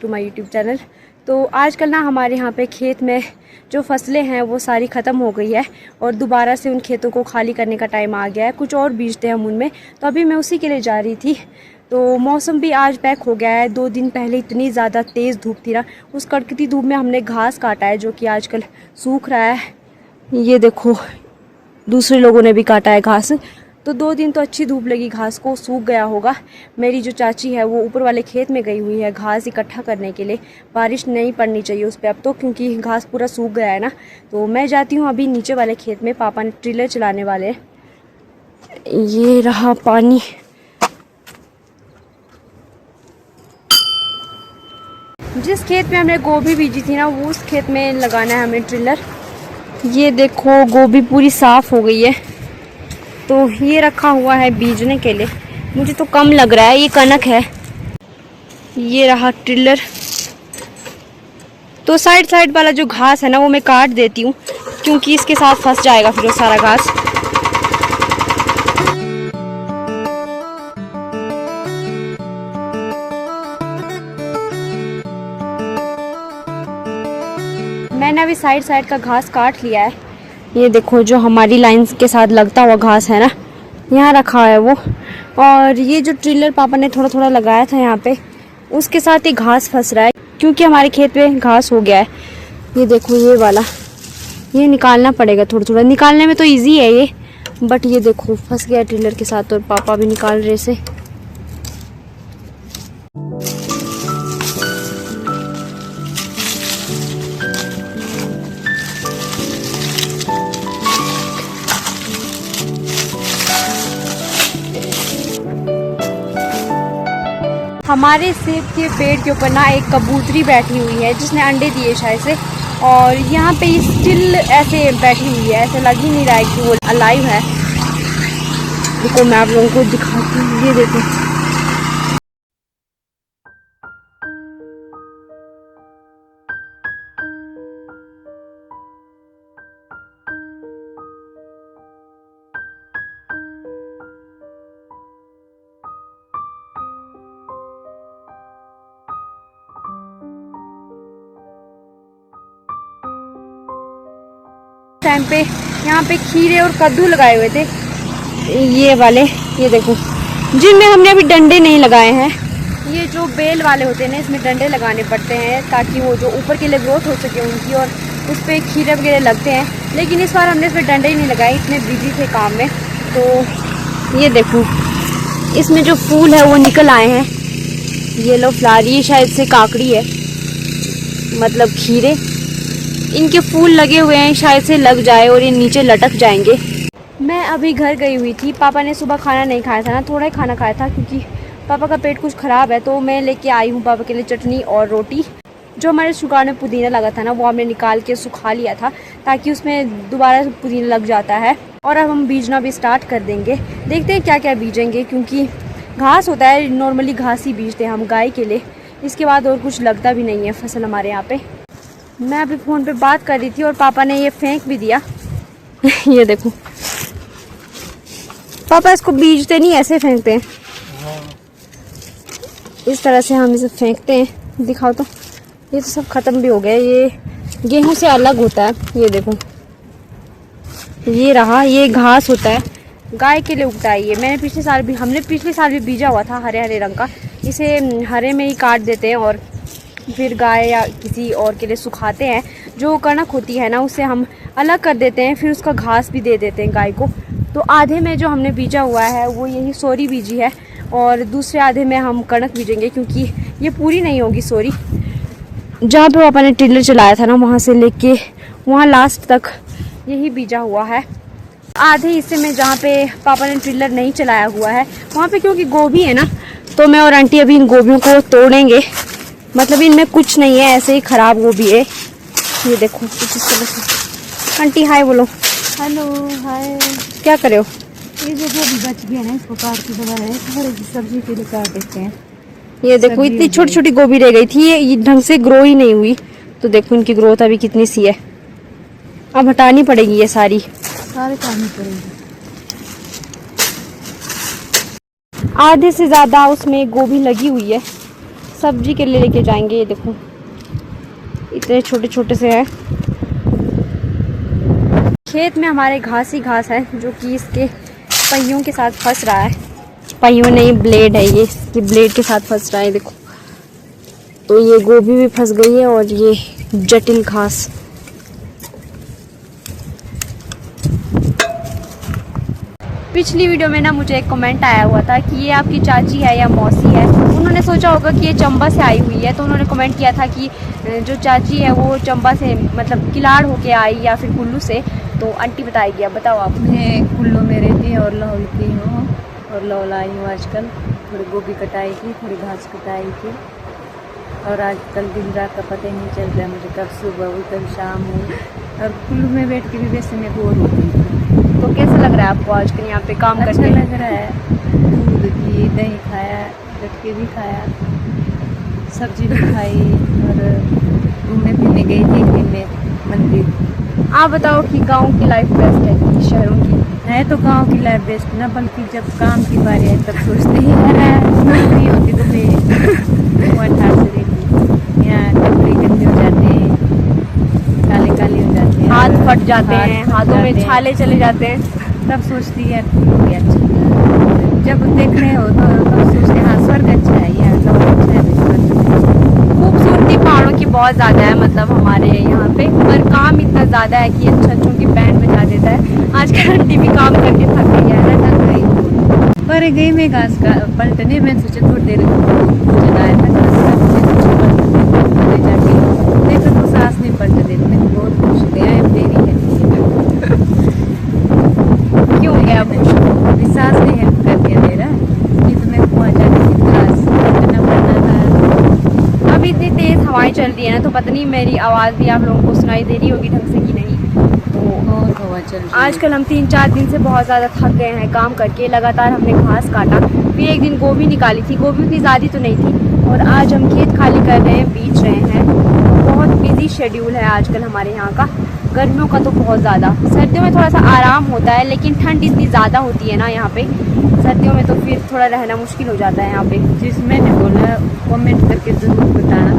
To my YouTube channel. तो आजकल ना हमारे यहाँ पे खेत में जो फसलें हैं वो सारी ख़त्म हो गई है और दोबारा से उन खेतों को खाली करने का टाइम आ गया है। कुछ और बीजते हैं हम उनमें, तो अभी मैं उसी के लिए जा रही थी। तो मौसम भी आज बैक हो गया है। 2 दिन पहले इतनी ज़्यादा तेज़ धूप थी ना, उस कड़कती धूप में हमने घास काटा है जो कि आजकल सूख रहा है। ये देखो, दूसरे लोगों ने भी काटा है घास। तो 2 दिन तो अच्छी धूप लगी, घास को सूख गया होगा। मेरी जो चाची है वो ऊपर वाले खेत में गई हुई है घास इकट्ठा करने के लिए। बारिश नहीं पड़नी चाहिए उस पर अब तो, क्योंकि घास पूरा सूख गया है ना। तो मैं जाती हूँ अभी नीचे वाले खेत में, पापा ने ट्रिलर चलाने वाले हैं। ये रहा पानी। जिस खेत में हमने गोभी बीजी थी ना, वो उस खेत में लगाना है हमें ट्रिलर। ये देखो, गोभी पूरी साफ़ हो गई है। तो ये रखा हुआ है बीजने के लिए। मुझे तो कम लग रहा है, ये कनक है। ये रहा ट्रिलर। तो साइड वाला जो घास है ना वो मैं काट देती हूँ, क्योंकि इसके साथ फंस जाएगा फिर वो सारा घास। मैंने अभी साइड का घास काट लिया है। ये देखो, जो हमारी लाइंस के साथ लगता हुआ घास है ना, यहाँ रखा है वो। और ये जो ट्रिलर पापा ने थोड़ा थोड़ा लगाया था यहाँ पे, उसके साथ ही घास फंस रहा है, क्योंकि हमारे खेत में घास हो गया है। ये देखो, ये वाला ये निकालना पड़ेगा थोड़ा थोड़ा। निकालने में तो इजी है ये, बट ये देखो फंस गया ट्रिलर के साथ। और पापा भी निकाल रहे से। हमारे सेब के पेड़ के ऊपर ना एक कबूतरी बैठी हुई है, जिसने अंडे दिए शायद से। और यहाँ पे स्टिल ऐसे बैठी हुई है, ऐसे लग ही नहीं रहा है कि वो अलाइव है। देखो, मैं आप लोगों को दिखाती हूँ। ये देखो, टाइम पे यहाँ पे खीरे और कद्दू लगाए हुए थे, ये वाले। ये देखो, जिनमें हमने अभी डंडे नहीं लगाए हैं। ये जो बेल वाले होते हैं ना, इसमें डंडे लगाने पड़ते हैं ताकि वो जो ऊपर के लिए ग्रोथ हो सके उनकी, और उस पर खीरे वगैरह लगते हैं। लेकिन इस बार हमने इसमें डंडे ही नहीं लगाए, इतने बिजी थे काम में। तो ये देखो, इसमें जो फूल है वो निकल आए हैं। ये लो फ्लावर, ये शायद से काकड़ी है, मतलब खीरे। इनके फूल लगे हुए हैं, शायद से लग जाए और ये नीचे लटक जाएंगे। मैं अभी घर गई हुई थी। पापा ने सुबह खाना नहीं खाया था ना, थोड़ा ही खाना खाया था, क्योंकि पापा का पेट कुछ ख़राब है। तो मैं लेके आई हूँ पापा के लिए चटनी और रोटी। जो हमारे शुगर में पुदीना लगा था ना, वो हमने निकाल के सुखा लिया था, ताकि उसमें दोबारा पुदीना लग जाता है। और अब हम बीजना भी स्टार्ट कर देंगे। देखते हैं क्या क्या बीजेंगे, क्योंकि घास होता है, नॉर्मली घास ही बीजते हैं हम गाय के लिए। इसके बाद और कुछ लगता भी नहीं है फसल हमारे यहाँ पे। मैं अभी फ़ोन पे बात कर रही थी और पापा ने ये फेंक भी दिया। ये देखो, पापा इसको बीजते नहीं, ऐसे फेंकते हैं। इस तरह से हम इसे फेंकते हैं। दिखाओ तो। ये तो सब ख़त्म भी हो गया। ये गेहूं से अलग होता है। ये देखो, ये रहा, ये घास होता है, गाय के लिए उगता है ये। हमने पिछले साल भी बीजा हुआ था, हरे हरे रंग का। इसे हरे में ही काट देते हैं और फिर गाय या किसी और के लिए सुखाते हैं। जो कणक होती है ना, उसे हम अलग कर देते हैं, फिर उसका घास भी दे देते हैं गाय को। तो आधे में जो हमने बीजा हुआ है वो यही सोरी बीजी है, और दूसरे आधे में हम कणक बीजेंगे, क्योंकि ये पूरी नहीं होगी सोरी। जहाँ पे पापा ने टिलर चलाया था ना, वहाँ से लेके वहाँ लास्ट तक यही बीजा हुआ है। आधे हिस्से में जहाँ पे पापा ने टिलर नहीं चलाया हुआ है, वहाँ पे क्योंकि गोभी है ना, तो मैं और आंटी अभी इन गोभियों को तोड़ेंगे। मतलब इनमें कुछ नहीं है, ऐसे ही ख़राब गोभी है। ये देखो कुछ इस तरह से। आंटी हाय बोलो। हेलो, हाय। क्या कर रहे हो? ये जो गोभी बच गया ना, इसको काट के दोबारा थोड़ी सी सब्जी के लिए काट देते हैं। ये देखो, इतनी छोटी छोटी गोभी रह गई थी, ये ढंग से ग्रो ही नहीं हुई। तो देखो इनकी ग्रोथ अभी कितनी सी है। अब हटानी पड़ेगी ये सारी, सारे काटनी पड़ेगी। आधे से ज़्यादा उसमें गोभी लगी हुई है। सब्जी के लिए लेके जाएंगे। ये देखो इतने छोटे छोटे से हैं। खेत में हमारे घास ही घास है जो कि इसके पहियों के साथ फंस रहा है। पहियों नहीं, ब्लेड है ये, इसके ब्लेड के साथ फंस रहा है। देखो तो ये गोभी भी फंस गई है और ये जटिल घास। पिछली वीडियो में ना मुझे एक कमेंट आया हुआ था कि ये आपकी चाची है या मौसी है। उन्होंने सोचा होगा कि ये चंबा से आई हुई है, तो उन्होंने कमेंट किया था कि जो चाची है वो चंबा से मतलब किलाड़ होके आई या फिर कुल्लू से। तो आंटी बताएगी, अब बताओ आप। मैं कुल्लू में रहती हूँ और लाहौल की हूँ और लाहौल आई हूँ आजकल। थोड़ी गोभी कटाई की, थोड़ी घास कटाई की और आजकल दिन रात का पता ही नहीं चल रहा मुझे, कब सुबह हुई कब शाम हुई। और कुल्लू में बैठ के भी वैसे मैं बोर होती हूँ। तो कैसा लग रहा है आपको आजकल यहाँ पे काम अच्छा करके? लग रहा है। दूध की दही खाया, गटके भी खाया, सब्जी भी खाई और घूमने फिरने गई थी एक दिन में मंदिर। आप बताओ कि गांव की लाइफ बेस्ट है कि शहरों की? है तो गांव की लाइफ बेस्ट ना, बल्कि जब काम की बारी है तब सोचते ही नहीं होती तो मैं वो ठार से रहती। यहाँ कपड़े गंदे हो जाते हैं, काले काले हो जाते हैं, हाथ फट जाते हैं, फट हाथों में जाते हैं। छाले चले जाते हैं। तब सोचती है कि अच्छा, जब देखने हो तो तब सोचते हाँ स्वर्ग अच्छा है, यहाँ लोग अच्छा है, स्वर्ग। खूबसूरती पहाड़ों की बहुत ज़्यादा है मतलब हमारे यहाँ पे, पर काम इतना ज़्यादा है कि अच्छा की बैंड बजा देता है। आजकल आंटी भी काम करके थक गई है ना, थक गई। पर गई मैं घास का पलटने, मैं सोचा थोड़ी देर चलाया था घास का, मुझे जाके देखो तो सांस नहीं पलट देती। मैं बहुत खुश हो गया, मेरी है क्यों गया वो? सांस ने हेल्प कर दिया मेरा, नहीं तो मैं वहाँ जाके घास पलटना पड़ना था। अभी इतनी तेज़ हवाएं चल रही है ना, तो पता नहीं मेरी आवाज़ भी आप लोगों को सुनाई दे रही होगी ढंग से कि नहीं। बहुत हवा चल रही है। आजकल हम 3-4 दिन से बहुत ज़्यादा थक गए हैं काम करके। लगातार हमने घास काटा, फिर एक दिन गोभी निकाली थी। गोभी उतनी ज़्यादा तो नहीं थी। और आज हम खेत खाली कर रहे हैं, बीज रहे हैं। बहुत बिजी शेड्यूल है आजकल हमारे यहाँ का। गर्मियों का तो बहुत ज़्यादा, सर्दियों में थोड़ा सा आराम होता है, लेकिन ठंड इतनी ज़्यादा होती है ना यहाँ पे सर्दियों में, तो फिर थोड़ा रहना मुश्किल हो जाता है यहाँ पे। जिस मैंने बोला कमेंट करके ज़रूर बताना,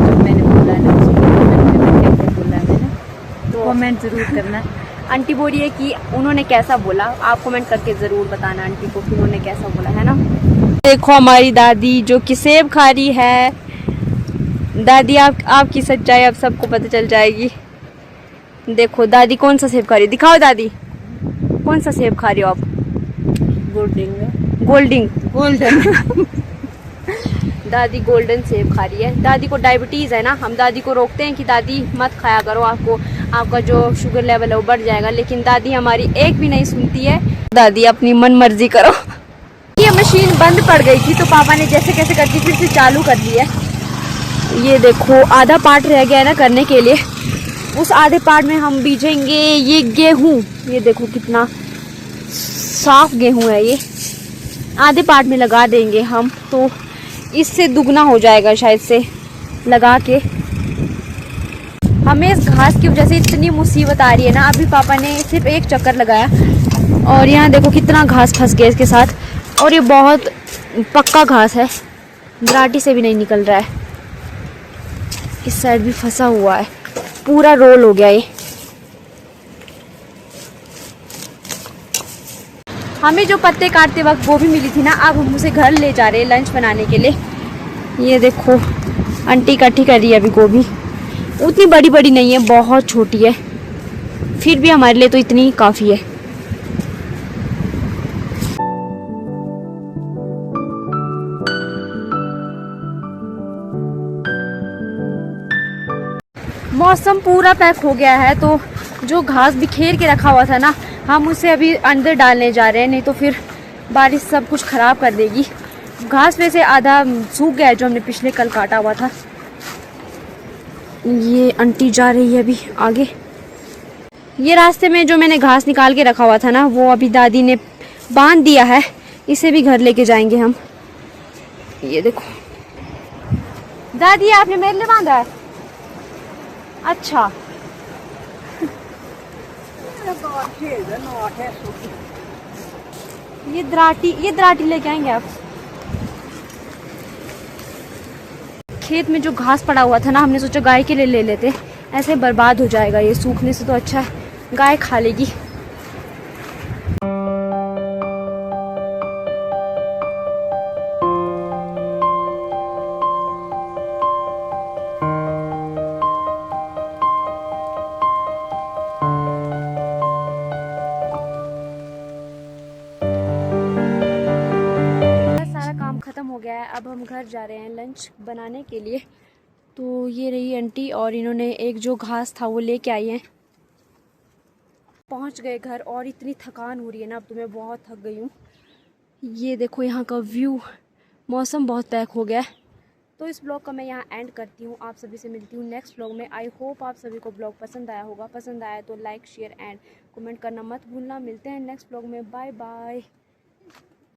जो मैंने बोला ना उसको कमेंट करके कैसे बोला मैंने, तो कमेंट ज़रूर करना। आंटी बोल रही है कि उन्होंने कैसा बोला, आप कमेंट करके ज़रूर बताना आंटी को कि उन्होंने कैसा बोला, है ना। देखो हमारी दादी जो कि सेब खा रही है। दादी आपकी सच्चाई अब सबको पता चल जाएगी। देखो दादी कौन सा सेब खा रही है, दिखाओ दादी कौन सा सेब खा रही हो आप? गोल्डन दादी गोल्डन सेब खा रही है। दादी को डायबिटीज़ है ना, हम दादी को रोकते हैं कि दादी मत खाया करो, आपका जो शुगर लेवल है वो बढ़ जाएगा, लेकिन दादी हमारी एक भी नहीं सुनती है। दादी अपनी मन मर्जी करो। ये मशीन बंद पड़ गई थी तो पापा ने जैसे कैसे करके फिर से चालू कर दी है। ये देखो आधा पार्ट रह गया है ना करने के लिए, उस आधे पार्ट में हम बीजेंगे ये गेहूँ। ये देखो कितना साफ गेहूँ है, ये आधे पार्ट में लगा देंगे हम, तो इससे दुगना हो जाएगा शायद से लगा के। हमें इस घास की वजह से इतनी मुसीबत आ रही है ना। अभी पापा ने सिर्फ एक चक्कर लगाया और यहाँ देखो कितना घास फंस गया इसके साथ, और ये बहुत पक्का घास है, दराटी से भी नहीं निकल रहा है। इस साइड भी फंसा हुआ है, पूरा रोल हो गया ये। हमें जो पत्ते काटते वक्त गोभी मिली थी ना, अब हम उसे घर ले जा रहे हैं लंच बनाने के लिए। ये देखो आंटी इकट्ठी कर रही है अभी गोभी। उतनी बड़ी बड़ी नहीं है, बहुत छोटी है, फिर भी हमारे लिए तो इतनी काफ़ी है। मौसम पूरा पैक हो गया है, तो जो घास बिखेर के रखा हुआ था ना, हम उसे अभी अंदर डालने जा रहे हैं, नहीं तो फिर बारिश सब कुछ ख़राब कर देगी। घास वैसे आधा सूख गया है जो हमने पिछले कल काटा हुआ था। ये आंटी जा रही है अभी आगे। ये रास्ते में जो मैंने घास निकाल के रखा हुआ था ना, वो अभी दादी ने बांध दिया है, इसे भी घर लेके जाएंगे हम। ये देखो दादी आपने मेरे लिए बांधा है? अच्छा ये दराटी लेके आएंगे आप? खेत में जो घास पड़ा हुआ था ना, हमने सोचा गाय के लिए ले लेते, ऐसे बर्बाद हो जाएगा ये, सूखने से तो अच्छा है गाय खा लेगी। सारा काम खत्म हो गया है, अब हम घर जा रहे हैं लंच बनाने के लिए। तो ये रही आंटी और इन्होंने एक जो घास था वो लेके आई है। पहुंच गए घर और इतनी थकान हो रही है ना, अब तो मैं बहुत थक गई हूँ। ये देखो यहाँ का व्यू, मौसम बहुत पैक हो गया है। तो इस ब्लॉग का मैं यहाँ एंड करती हूँ, आप सभी से मिलती हूँ नेक्स्ट ब्लॉग में। आई होप आप सभी को ब्लॉग पसंद आया होगा, पसंद आया तो लाइक शेयर एंड कमेंट करना मत भूलना। मिलते हैं नेक्स्ट ब्लॉग में, बाय बाय।